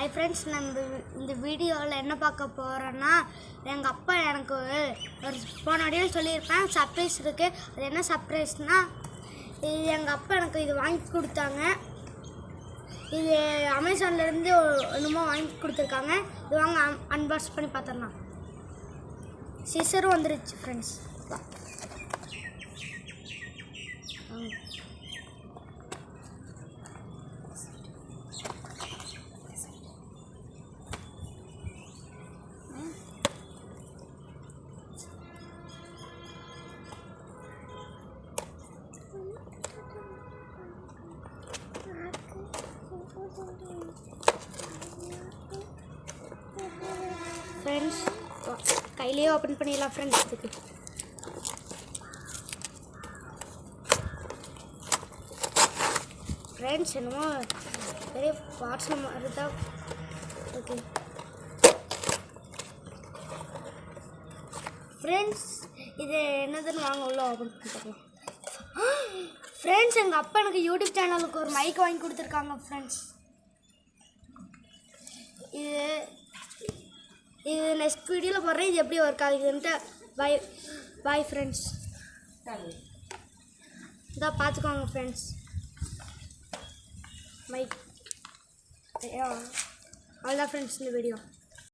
Hi friends, நம்ம இந்த வீடியோவில் என்ன பார்க்க போகிறோன்னா, எங்கள் அப்பா எனக்கு ஒரு போன வீடியோ சொல்லியிருப்பேன் சர்ப்ரைஸ் இருக்குது. அது என்ன சர்ப்ரைஸ்னால், இது எங்கள் அப்பா எனக்கு இது வாங்கி கொடுத்தாங்க. இது அமேசான்லேருந்து என்னமோ வாங்கி கொடுத்துருக்காங்க. இது வாங்க அன்பாக்ஸ் பண்ணி பார்த்துடலாம். சிசரும் வந்துருச்சு ஃப்ரெண்ட்ஸ். ஃப்ரெண்ட்ஸ், கையிலேயே ஓப்பன் பண்ணிடலாம் ஃப்ரெண்ட்ஸ். இதுக்கு ஃப்ரெண்ட்ஸ் என்னமோ பெரிய பார்ட்ஸ் மாதிரி தான். ஓகே ஃப்ரெண்ட்ஸ், இது என்னதுன்னு வாங்க உள்ள ஓப்பன் பண்ணிக்கலாம். ஃப்ரெண்ட்ஸ், எங்கள் அப்பா எனக்கு யூடியூப் சேனலுக்கு ஒரு மைக் வாங்கி கொடுத்துருக்காங்க ஃப்ரெண்ட்ஸ். இது நெக்ஸ்ட் வீடியோவில் போடுறேன். இது எப்படி ஒர்க் ஆகுதுன்ட்டு. Bye friends. இதான் பார்த்துக்கோங்க ஃப்ரெண்ட்ஸ் மைக். அவ்வளோதான் ஃப்ரெண்ட்ஸ் இந்த வீடியோ.